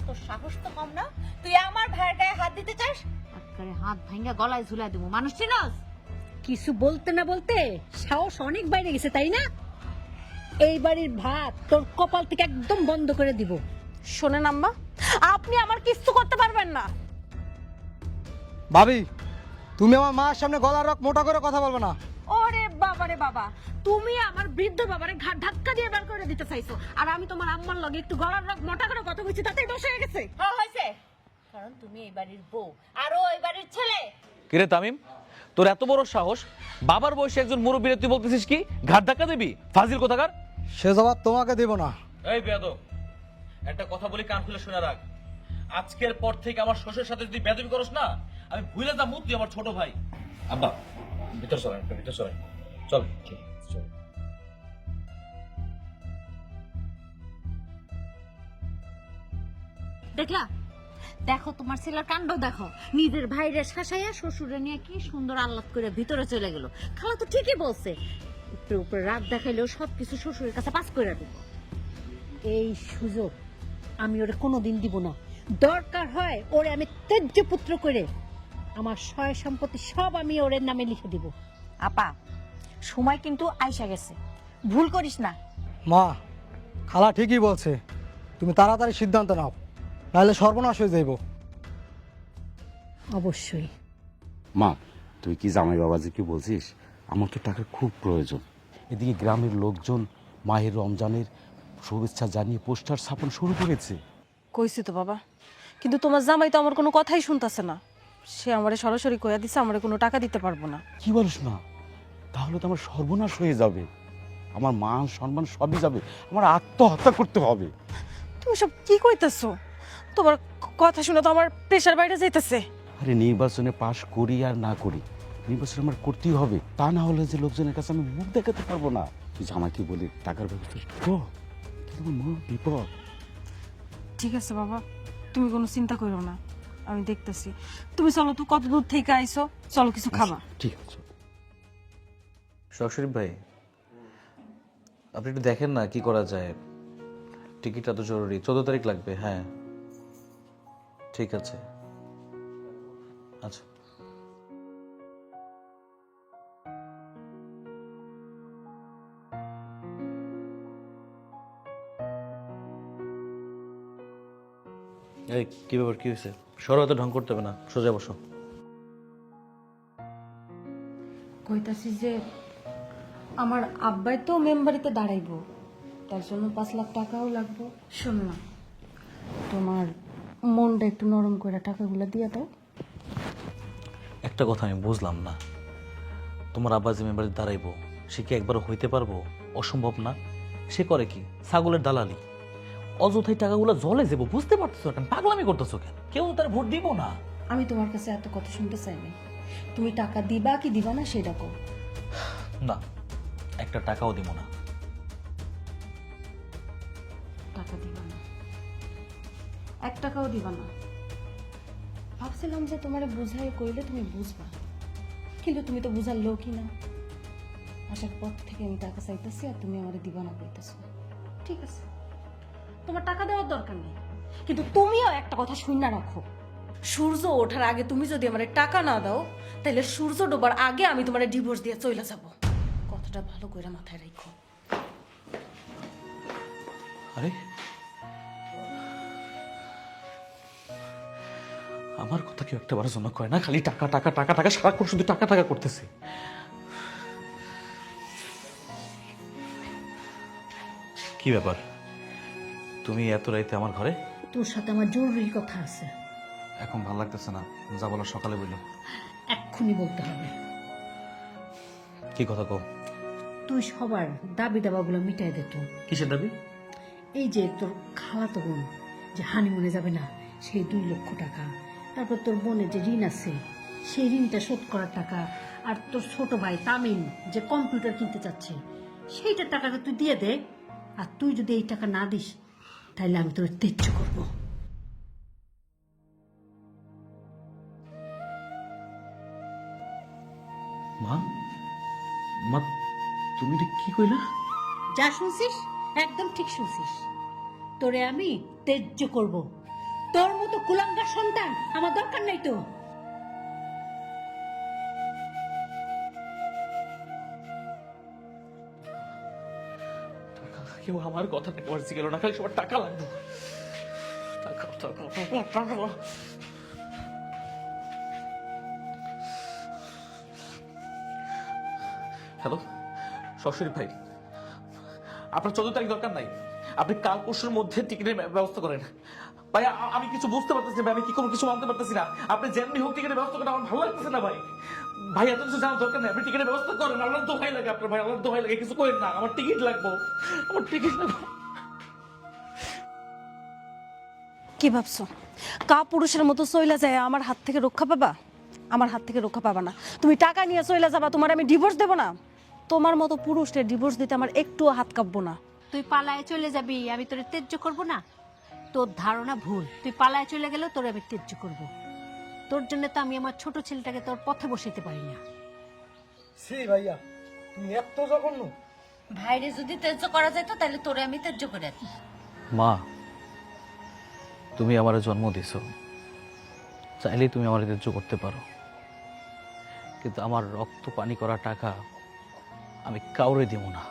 [SPEAKER 2] তোর সাহস তো কম না, তুই আমার ভাইয়ের গায়ে হাত দিতে চাস? আজকারে হাত ভাঙা গলায় ঝুলাই দেবো। মানুষ চিনস?
[SPEAKER 1] কিছু বলতে না বলতে সাহস অনেক বাইরে গেছে, তাই না? এই বাড়ির ভাত তোর কপাল থেকে একদম বন্ধ করে দিব।
[SPEAKER 6] শোনেন আম্মা, আপনি আমার কিচ্ছু করতে পারবেন না।
[SPEAKER 3] ভাবি, তুমি আমার মায়ের সামনে গলার রক মোটা করে কথা বলবে না।
[SPEAKER 6] ওরে বাবা রে বাবা, তুমি আমার বৃদ্ধ বাবারে ঘাট ধাক্কা দিয়ে বার করে দিতে চাইছো, আর আমি তোমার আম্মার লগে একটু গলার রক মোটা করে কথা বলছি, তাতেই দোষ হয়ে গেছে।
[SPEAKER 2] হ্যাঁ হয়েছে, কারণ তুমি এই বাড়ির বউ আর ও এই বাড়ির ছেলে।
[SPEAKER 4] কিরে তামিম, তোর এত বড় সাহস, বাবার বয়সে একজন মুরব্বীরে তুই বলতেছিস কি ঘাট ধাক্কা দিবি? ফাজিল কোথাকার।
[SPEAKER 3] সে জবাব তোমাকে দিব না।
[SPEAKER 4] এই বেয়াদব, একটা কথা বলি কান খুলে শুনে রাখ। আজকের পর থেকে আমার শ্বশুরের সাথে যদি বেয়াদবি করস না, আমি ভুলে যাবো তুই আমার ছোট ভাই। আব্বা, ভিতর চল, ভিতর চল, চল চল।
[SPEAKER 2] দেখলা, দেখো তোমার ছেলের কাণ্ড দেখো। নিজের ভাইরে শাসাইয়া শ্বশুরে নিয়ে কি সুন্দর আহ্লাদ করে ভিতরে চলে গেল। খালা তো ঠিকই বলছে, উপরে উপরে রাত দেখাইলেও সবকিছু শ্বশুরের কাছে পাস করে দেবো।
[SPEAKER 1] এই সুযোগ আমি ওরে কোনোদিন দিব না। দরকার হয় ওরে আমি তেজ্য পুত্র করে আমার সয় সম্পত্তি সব আমি ওর নামে লিখে দিব।
[SPEAKER 5] আপা, সময় কিন্তু আইসা গেছে, ভুল করিস না।
[SPEAKER 3] মা, খালা ঠিকই বলছে, তুমি তাড়াতাড়ি সিদ্ধান্ত নাও, নাহলে সর্বনাশ হয়ে যাইব।
[SPEAKER 1] অবশ্যই।
[SPEAKER 7] মা, তুই কি জামাই বাবাজি কি বলছিস? আমার তো টাকার খুব প্রয়োজন। এদিকে গ্রামের লোকজন মাহের রমজানের শুভেচ্ছা জানিয়ে পোস্টার ছাপানো শুরু করেছে।
[SPEAKER 6] কইছি তো বাবা, কিন্তু তোমার জামাই তো আমার কোনো কথাই শুনতেছে না। সে আমারে সরাসরি কইয়া দিছে আমারে কোনো টাকা দিতে পারবো না।
[SPEAKER 7] কি বলিস না? তাহলে তো আমার সর্বনাশ হয়ে যাবে, আমার মান সম্মান সবই যাবে, আমার আত্মহত্যা করতে হবে।
[SPEAKER 6] তুমি সব কি কইতেছো? তোমার কথা শুনে তো আমার প্রেশার বাইরে যাইতেছে।
[SPEAKER 7] আরে নির্বাচনে পাশ করি আর না করি, নির্বাচন আমার করতেই হবে। তা না হলে যে লোকজনের কাছে আমি মুখ দেখাতে পারবো না। তুই আমাকে বলি টাকার ব্যবস্থা, আমার বিপদ।
[SPEAKER 6] ঠিক আছে বাবা, তুমি কোনো চিন্তা করো না, আমি দেখতেছি। তুমি চলো, তো কত দূর থেকে আইছো, চলো কিছু খাবা।
[SPEAKER 7] ঠিক আছে।
[SPEAKER 4] শরীফ ভাই, আপনি একটু দেখেন না কি করা যায়। টিকিটটা তো জরুরি, 14 তারিখ লাগবে। হ্যাঁ ঠিক আছে, আচ্ছা। এই কি ব্যাপার, কি হয়েছে? সরো, তো ঢং করতে হবে না, সোজা বসো।
[SPEAKER 6] কইতাছি যে আমার আব্বাই তো মেম্বারিতে দাঁড়াইবো, তার জন্য 5 লাখ টাকাও লাগবে। শোনো না, তোমার মনটা একটু নরম করে টাকাগুলো দিয়ে দাও।
[SPEAKER 4] একটা কথা আমি বুঝলাম না, তোমার আব্বা যে মেম্বারে দাঁড়াইবো সে কি একবারও হইতে পারবো? অসম্ভব না। সে করে কি? ছাগলের দালালি। অযথাই টাকাগুলো জলে যাবো, বুঝতে পারতেছো কেন? পাগলামি করতেছো কেন? কেউ তার ভোট দিব না।
[SPEAKER 6] আমি তোমার কাছে এত কথা শুনতে চাই না, তুমি টাকা দিবা কি দিবা না সেটা কও।
[SPEAKER 4] না, একটা টাকাও দিব না।
[SPEAKER 6] টাকা দিবা না, 1 টাকাও দিবা না। ভাবছিলাম যে তোমারে বুঝাই কইলে তুমি বুঝবা, কিন্তু তুমি তো বুঝার লোকই না। আসার পর থেকে আমি টাকা চাইতেছি আর তুমি আমারে দিবা না কইতেছো। ঠিক আছে, তোমার টাকা দেওয়ার দরকার নেই, কিন্তু তুমিও একটা কথা শুনে রাখো, সূর্য ওঠার আগে তুমি যদি আমারে টাকা না দাও, তাহলে সূর্য ডোবার আগে আমি তোমারে ডিভোর্স দিয়ে চলে যাব। কথাটা ভালো করে মাথায় রাখো।
[SPEAKER 4] আরে আমার কথা কেউ একটা বারের জন্য কয় না, খালি টাকা টাকা টাকা টাকা, সারাক্ষণ শুধু টাকা টাকা করতেছে। কি ব্যাপার, তুমি এত রাইতে আমার ঘরে?
[SPEAKER 1] তোর সাথে আমার জরুরি কথা আছে।
[SPEAKER 4] এখন ভালো লাগতেছে না, যা বলার সকালে বললো।
[SPEAKER 1] এক্ষুনি বলতে হবে।
[SPEAKER 4] কি কথা কও?
[SPEAKER 1] তুই সবার দাবি দাবাগুলো মিটাই দে তো।
[SPEAKER 4] কিসের দাবি?
[SPEAKER 1] এই যে তোর খালাতো বোন যে হানিমুনে যাবে না, সেই 2 লক্ষ টাকা, তারপর তোর বোনের যে ঋণ আছে সেই ঋণটা শোধ করার টাকা, আর তোর ছোট ভাই তামিম যে কম্পিউটার কিনতে চাচ্ছে সেইটার টাকাটা তুই দিয়ে দে। আর তুই যদি এই টাকা না দিস তাহলে আমি তোর তেজ্য করবো।
[SPEAKER 4] মা, মা তুমি এটা কি কইলা?
[SPEAKER 1] যা শুনছিস একদম ঠিক শুনছিস, তোরে আমি তেজ্য করব। তোর মতো কুলাঙ্গার সন্তান আমার দরকার নাই তো।
[SPEAKER 4] কেউ আমার কথাটা করছি গেল না, খালি সবার টাকা লাগবে। টাকা টাকা টাকা টাকা। হ্যালো শরীফ ভাই, আপনার 14 তারিখ দরকার নাই, আপনি কাল পরশুর মধ্যে টিকিটের ব্যবস্থা করেন। ভাই আমি কিছু বুঝতে পারতেছি না, আমি কি করবো কিছু মানতে পারতেছি না। আপনি যেমনি হোক টিকিটের ব্যবস্থা করেন, আমার ভালো লাগতেছে না ভাই। ভাই এত কিছু জানার দরকার নেই, আপনি টিকিটের ব্যবস্থা করেন। আল্লাহর দোহাই লাগে আপনার ভাই, আল্লাহর দোহাই লাগে, কিছু করেন না। আমার টিকিট লাগবো, আমার টিকিট লাগবো।
[SPEAKER 6] কি ভাবছো পুরুষের মতো চইলা যায় আমার হাত থেকে রক্ষা পাবা? আমার হাত থেকে রক্ষা পাবা না। তুমি টাকা নিয়ে চইলা যাবা, তোমার আমি ডিভোর্স দেব না। তোমার মতো পুরুষের ডিভোর্স দিতে আমার একটুও হাত কাঁপবো না।
[SPEAKER 1] তুই পালায় চলে যাবি, আমি তোরে তেজ্য করব না? তোর ধারণা ভুল। তুই পালায় চলে গেলেও তোরে আমি তেজ্য করব। তোর জন্য তো আমি আমার ছোট ছেলেটাকে তোর পথে বসাইতে পারি না।
[SPEAKER 3] সি ভাইয়া, তুমি এত জঘন্য।
[SPEAKER 2] ভাইরে যদি তেজ্য করা যেত তাহলে তোরে আমি তেজ্য করে দিই।
[SPEAKER 4] মা, তুমি আমার জন্ম দিছো, চাইলেই তুমি আমার তেজ্য করতে পারো, কিন্তু আমার রক্ত পানি করা টাকা আমি কাউরে দিব না।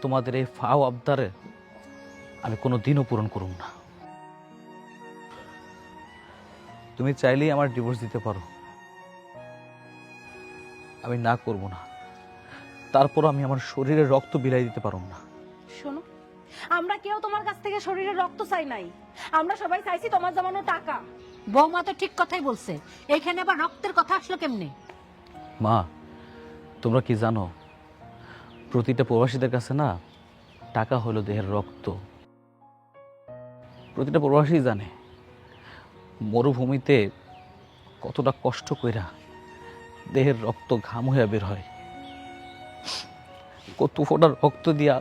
[SPEAKER 4] তোমাদের এই ফাও আবদারে আমি কোনো দিনও পূরণ করুম না। তুমি চাইলেই আমার ডিভোর্স দিতে পারো, আমি না করব না। তারপর আমি আমার শরীরে রক্ত বিলাই দিতে পারব না।
[SPEAKER 6] শোনো, আমরা কেউ তোমার কাছ থেকে শরীরে রক্ত চাই নাই, আমরা সবাই চাইছি তোমার জমানো টাকা।
[SPEAKER 1] বৌমা তো ঠিক কথাই বলছে, এইখানে আবার রক্তের কথা আসলো কেমনে?
[SPEAKER 4] মা, তোমরা কি জানো, প্রতিটা প্রবাসীদের কাছে না টাকা হলো দেহের রক্ত। প্রতিটা প্রবাসী জানে মরুভূমিতে কতটা কষ্ট কইরা দেহের রক্ত ঘাম হইয়া বের হয়, কত ফোঁটা রক্ত দিয়া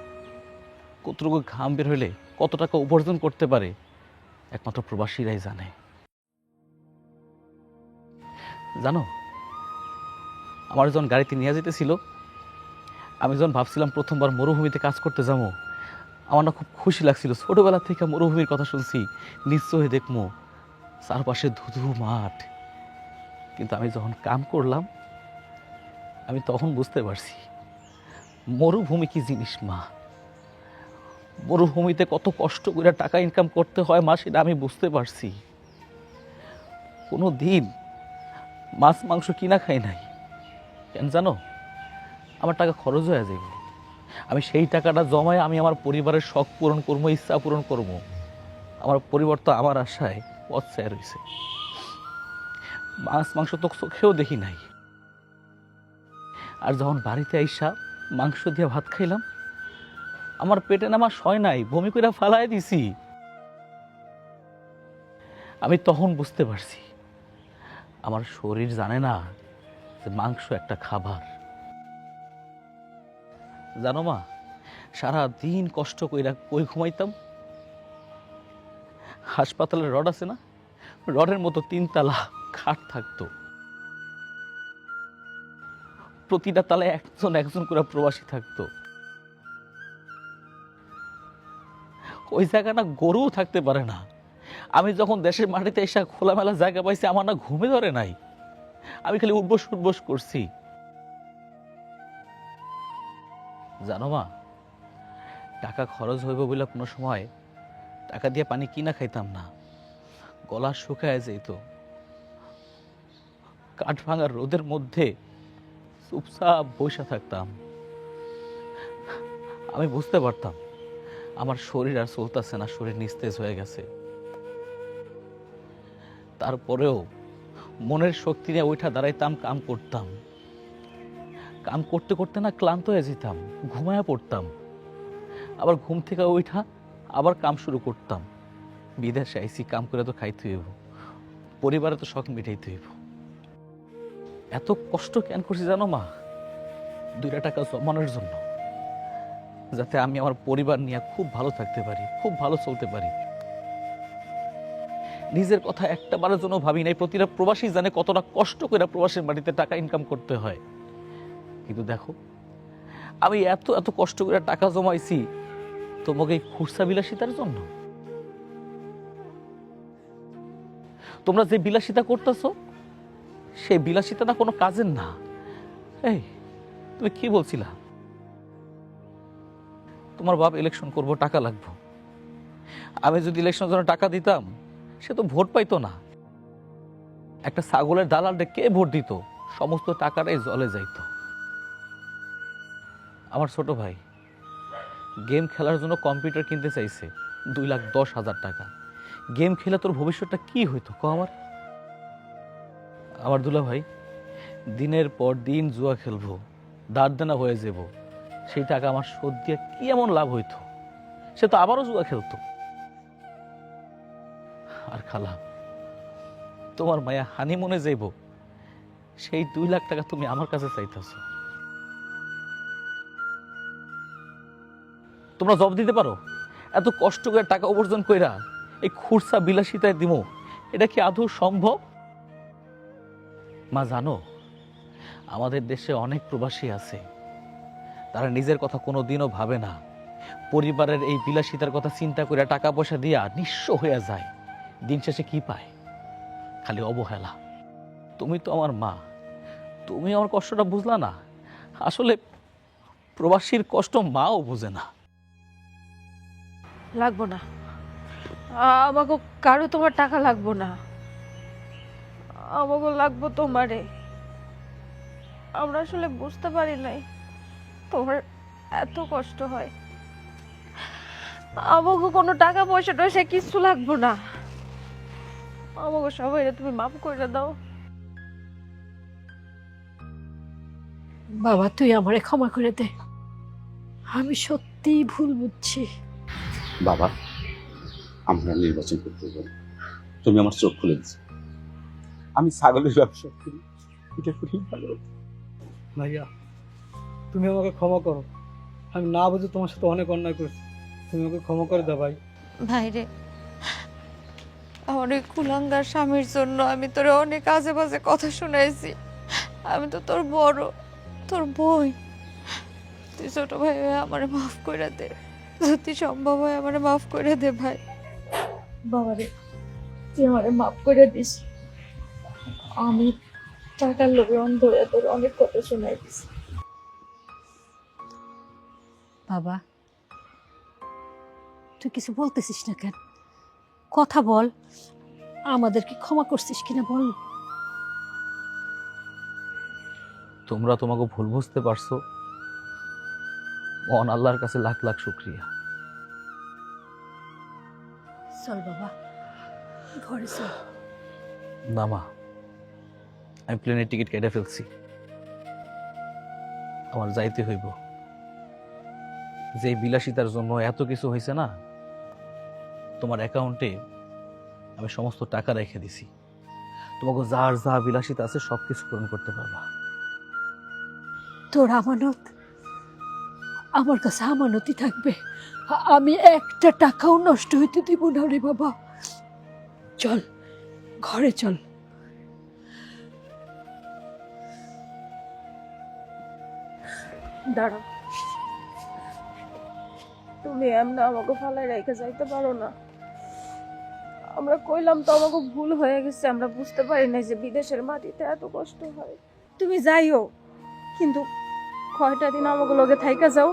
[SPEAKER 4] কতটুকু ঘাম বের হইলে কত টাকা উপার্জন করতে পারে একমাত্র প্রবাসীরাই জানে। জানো, আমার যখন গাড়িতে নিয়ে যেতেছিল, আমি যখন ভাবছিলাম প্রথমবার মরুভূমিতে কাজ করতে যাবো, আমার না খুব খুশি লাগছিল। ছোটবেলা থেকে মরুভূমির কথা শুনছি, নিশ্চয়ই দেখবো চারপাশে ধুধু মাঠ। কিন্তু আমি যখন কাম করলাম, আমি তখন বুঝতে পারছি মরুভূমি কি জিনিস মা। মরুভূমিতে কত কষ্ট করে টাকা ইনকাম করতে হয় মা, সেটা আমি বুঝতে পারছি। কোনো দিন মাছ মাংস কিনা খাই নাই। কেন জানো? আমার টাকা খরচ হয়ে যাবে, আমি সেই টাকাটা জমায় আমি আমার পরিবারের শখ পূরণ করবো, ইচ্ছা পূরণ করবো। আমার পরিবার তো আমার আশায় পথ চেয়ে রয়েছে। মাছ মাংস তো চোখেও দেখি নাই। আর যখন বাড়িতে আইসা মাংস দিয়ে ভাত খাইলাম, আমার পেটে নামা সয় নাই, বমি করে ফালাই দিছি। আমি তখন বুঝতে পারছি আমার শরীর জানে না যে মাংস একটা খাবার। জানো মা, সারা দিন কষ্ট কইরা কই ঘুমাইতাম? হাসপাতালের রড আছে না, রডের মতো 3 তালা খাট থাকতো। প্রতিটা তালে একজন একজন করে প্রবাসী থাকতো। ওই জায়গাটা গরুও থাকতে পারে না। আমি যখন দেশের মাটিতে এসে খোলামেলা জায়গা পাইছি, আমার না ঘুমে ধরে নাই। আমি খালি উঠবোস উঠবোস করছি। জানো মা, টাকা খরচ হইব বলে কোনো সময় টাকা দিয়ে পানি কিনা খাইতাম না। গলা শুকায় যেত। কাঠ ভাঙার রোদের মধ্যে চুপচাপ বসে থাকতাম। আমি বুঝতে পারতাম আমার শরীর আর চলতেছে না, শরীর নিস্তেজ হয়ে গেছে। তারপরেও মনের শক্তি নিয়ে ওইটা দাঁড়াইতাম, কাম করতাম। কাম করতে করতে না ক্লান্ত হয়ে যেতাম, ঘুমায়া পড়তাম। আবার ঘুম থেকে ওইটা আবার কাম শুরু করতাম। বিদেশে আইসি, কাম করে তো খাইতে হইব, পরিবারে তো শখ মিটাইতে হইব। এত কষ্ট কেন করছি জানো মা? 2 টাকা জমানোর জন্য, যাতে আমি আমার পরিবার নিয়ে খুব ভালো থাকতে পারি, খুব ভালো চলতে পারি। নিজের কথা একটা বারের জন্য ভাবি নাই। প্রতিটা প্রবাসী জানে কতটা কষ্ট করে প্রবাসীর বাড়িতে টাকা ইনকাম করতে হয়। কিন্তু দেখো, আমি এত এত কষ্ট করে টাকা জমাইছি তোমাকে এই খুরসা বিলাসিতার জন্য। তোমরা যে বিলাসিতা করতেছো, সেই বিলাসিতা না কোনো কাজের না। এই তুমি কি বলছিলা? তোমার বাপ ইলেকশন করব, টাকা লাগবে। আমি যদি ইলেকশনের জন্য টাকা দিতাম, সে তো ভোট পাইতো না। একটা ছাগলের দালালটা কে ভোট দিত? সমস্ত টাকাটাই জলে যাইতো। আমার ছোট ভাই গেম খেলার জন্য কম্পিউটার কিনতে চাইছে, 2,10,000 টাকা। গেম খেলে তোর ভবিষ্যৎটা কি হইতো কো আমার? আমার দুলা ভাই দিনের পর দিন জুয়া খেলবো, দাঁড় দেনা হয়ে যাব। সেই টাকা আমার শোধ দিয়ে কি এমন লাভ হইতো? সে তো আবারও জুয়া খেলতো। আর খালা, তোমার মায়া হানিমুনে যাইব, সেই 2 লাখ টাকা তুমি আমার কাছে চাইতেছো। তোমরা জব দিতে পারো? এত কষ্ট করে টাকা উপার্জন কইরা এই খুরসা বিলাসিতায় দিমো, এটা কি আদৌ সম্ভব? মা জানো, আমাদের দেশে অনেক প্রবাসী আছে, তারা নিজের কথা কোনোদিনও ভাবে না। পরিবারের এই বিলাসিতার কথা চিন্তা করে টাকা পয়সা দিয়া নিঃস্ব হয়ে যায়। দিন শেষে কি পায়? খালি অবহেলা। তুমি তো আমার মা, তুমি আমার কষ্টটা বুঝলা না। আসলে প্রবাসীর কষ্ট মাও বুঝে না।
[SPEAKER 6] লাগবো না, আমাকে কারো তোমার টাকা লাগবো না। আমাকে লাগবো তোমারে। আমরা আসলে বুঝতে পারি নাই তোমার এত কষ্ট হয়। আমাকে কোনো টাকা পয়সা টয়সা কিছু লাগবো না। আমাকে সবাই তুমি মাফ করে দাও।
[SPEAKER 1] বাবা, তুই আমারে ক্ষমা করে দে। আমি সত্যিই ভুল বুঝছি।
[SPEAKER 7] বাবা, আমরা নির্বাচন করতে যাব। তুমি আমার চোখ খুলে দিচ্ছ। আমি ছাগলের ব্যবসা করি, এটা করি ভালো।
[SPEAKER 3] ভাইয়া, তুমি আমাকে ক্ষমা করো। আমি না বুঝে তোমার সাথে অনেক অন্যায় করছি। তুমি আমাকে ক্ষমা করে দাও ভাই।
[SPEAKER 5] ভাইরে, আমার ওই কুলাঙ্গার স্বামীর জন্য আমি তোরে অনেক আজে বাজে কথা শুনাইছি। আমি তো তোর বড়, তোর বই। তুই ছোট ভাই হয়ে আমারে মাফ করে দে, যদি সম্ভব হয় আমারে মাফ করে দে ভাই। বাবারে, তুই আমারে মাফ করে দিস। আমি টাকার লোভে অন্ধ হয়ে তোর অনেক কথা শোনাই দিছি।
[SPEAKER 1] বাবা, তুই কিছু বলতেছিস না কেন? কথা বল, আমাদেরকে ক্ষমা করছিস কিনা বল।
[SPEAKER 4] তোমরা তোমাকে ভুল বুঝতে পারছো, মহান আল্লাহর কাছে লাখ লাখ শুক্রিয়া।
[SPEAKER 1] চল বাবা, ঘরে চল।
[SPEAKER 4] না মা, আমি প্লেনের টিকিট কেটে ফেলছি, আমার যাইতে হইব। যে বিলাসিতার জন্য এত কিছু হয়েছে না, তোমার অ্যাকাউন্টে আমি সমস্ত টাকা রেখে দিছি। তোমাকে যার যা বিলাসিতা আছে সবকিছু পূরণ করতে পারবা।
[SPEAKER 1] তোর আমানত আমার কাছে আমানতই থাকবে। আমি একটা টাকাও নষ্ট হইতে দিব না রে বাবা। চল, ঘরে চল।
[SPEAKER 6] দাঁড়াও, তুমি এমনি আমাকে ফালাই রেখে যাইতে পারো না। আমরা কইলাম তো আমাকে ভুল হয়ে গেছে, আমরা বুঝতে পারি না যে বিদেশের মাটিতে এত কষ্ট হয়। তুমি যাইও, কিন্তু কয়টা দিন আমাকে লগে থাইকা যাও।